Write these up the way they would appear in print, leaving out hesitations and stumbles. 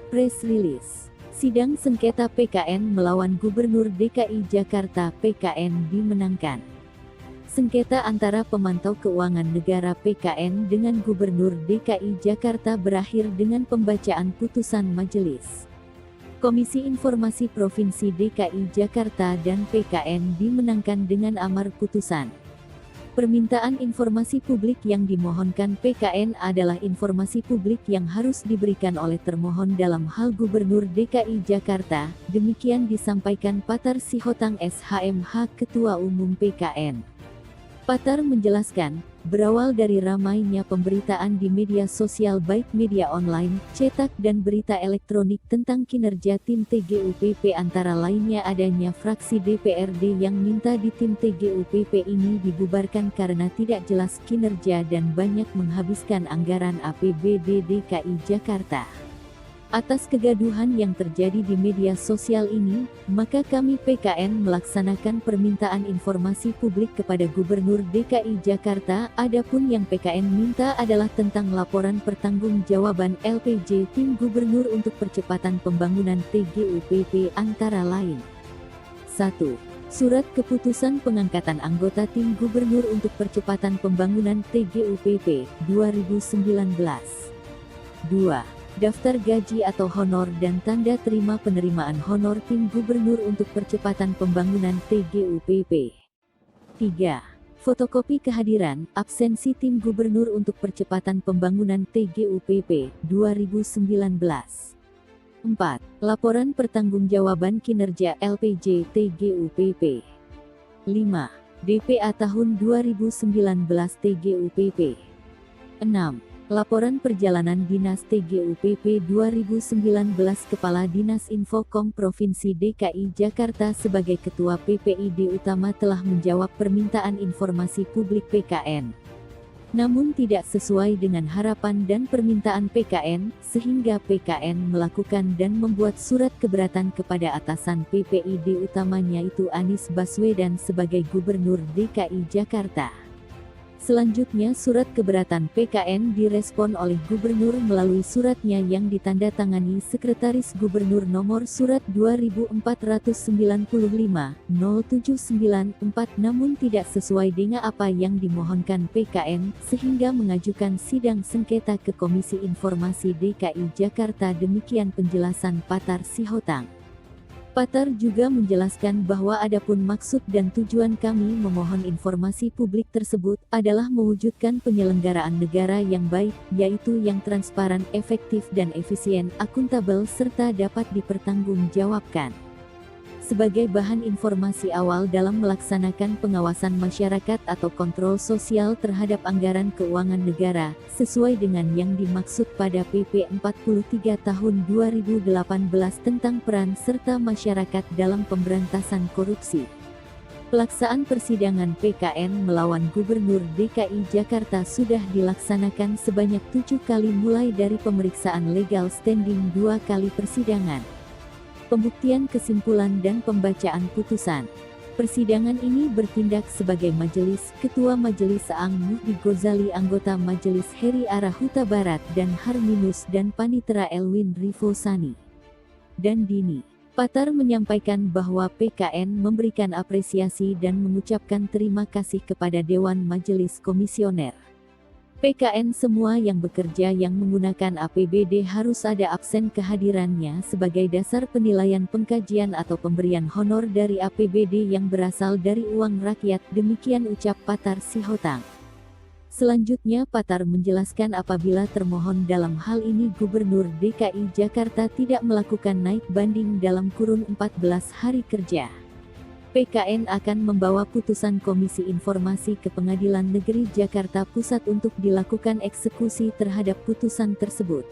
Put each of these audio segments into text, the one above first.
Press Release. Sidang sengketa PKN melawan Gubernur DKI Jakarta (PKN) dimenangkan. Sengketa antara pemantau keuangan negara PKN dengan Gubernur DKI Jakarta berakhir dengan pembacaan putusan majelis. Komisi Informasi Provinsi DKI Jakarta dan PKN dimenangkan dengan amar putusan. Permintaan informasi publik yang dimohonkan PKN adalah informasi publik yang harus diberikan oleh termohon dalam hal Gubernur DKI Jakarta, demikian disampaikan Patar Sihotang SHMH Ketua Umum PKN. Patar menjelaskan, berawal dari ramainya pemberitaan di media sosial baik media online, cetak dan berita elektronik tentang kinerja tim TGUPP antara lainnya adanya fraksi DPRD yang minta di tim TGUPP ini dibubarkan karena tidak jelas kinerja dan banyak menghabiskan anggaran APBD DKI Jakarta. Atas kegaduhan yang terjadi di media sosial ini, maka kami PKN melaksanakan permintaan informasi publik kepada Gubernur DKI Jakarta. Adapun yang PKN minta adalah tentang laporan pertanggungjawaban LPJ tim Gubernur untuk percepatan pembangunan TGUPP antara lain. 1. Surat keputusan pengangkatan anggota tim Gubernur untuk percepatan pembangunan TGUPP 2019. 2. Daftar gaji atau honor dan tanda terima penerimaan honor tim Gubernur untuk percepatan pembangunan TGUPP. 3. Fotokopi kehadiran, absensi tim Gubernur untuk percepatan pembangunan TGUPP 2019. 4. Laporan pertanggungjawaban kinerja LPJ TGUPP. 5. DPA tahun 2019 TGUPP. 6. Laporan perjalanan Dinas TGUPP 2019 Kepala Dinas Infokom Provinsi DKI Jakarta sebagai Ketua PPID Utama telah menjawab permintaan informasi publik PKN. Namun tidak sesuai dengan harapan dan permintaan PKN, sehingga PKN melakukan dan membuat surat keberatan kepada atasan PPID utamanya itu Anies Baswedan sebagai Gubernur DKI Jakarta. Selanjutnya surat keberatan PKN direspon oleh Gubernur melalui suratnya yang ditandatangani Sekretaris Gubernur nomor surat 2495-0794 namun tidak sesuai dengan apa yang dimohonkan PKN, sehingga mengajukan sidang sengketa ke Komisi Informasi DKI Jakarta. Demikian penjelasan Patar Sihotang. Patar juga menjelaskan bahwa adapun maksud dan tujuan kami memohon informasi publik tersebut adalah mewujudkan penyelenggaraan negara yang baik, yaitu yang transparan, efektif dan efisien, akuntabel serta dapat dipertanggungjawabkan. Sebagai bahan informasi awal dalam melaksanakan pengawasan masyarakat atau kontrol sosial terhadap anggaran keuangan negara, sesuai dengan yang dimaksud pada PP 43 tahun 2018 tentang peran serta masyarakat dalam pemberantasan korupsi. Pelaksanaan persidangan PKN melawan Gubernur DKI Jakarta sudah dilaksanakan sebanyak 7 kali mulai dari pemeriksaan legal standing 2 kali persidangan, pembuktian kesimpulan dan pembacaan putusan. Persidangan ini bertindak sebagai majelis, Ketua Majelis Aang Muhdi Ghazali, anggota Majelis Heri Ara Huta Barat dan Harminus dan Panitera Elwin Rifosani dan Dini. Patar menyampaikan bahwa PKN memberikan apresiasi dan mengucapkan terima kasih kepada Dewan Majelis Komisioner PKN. Semua yang bekerja yang menggunakan APBD harus ada absen kehadirannya sebagai dasar penilaian pengkajian atau pemberian honor dari APBD yang berasal dari uang rakyat. Demikian ucap Patar Sihotang. Selanjutnya Patar menjelaskan apabila termohon dalam hal ini Gubernur DKI Jakarta tidak melakukan naik banding dalam kurun 14 hari kerja, PKN akan membawa putusan Komisi Informasi ke Pengadilan Negeri Jakarta Pusat untuk dilakukan eksekusi terhadap putusan tersebut.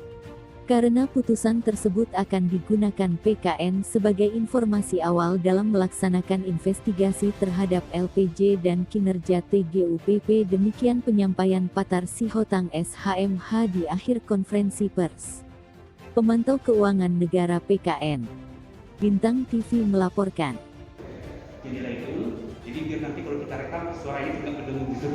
Karena putusan tersebut akan digunakan PKN sebagai informasi awal dalam melaksanakan investigasi terhadap LPJ dan kinerja TGUPP. Demikian penyampaian Patar Sihotang SHMH di akhir konferensi pers. Pemantau Keuangan Negara PKN, Bintang TV melaporkan. Jendela itu, jadi biar nanti kalau kita rekam suaranya tidak berdengung gitu.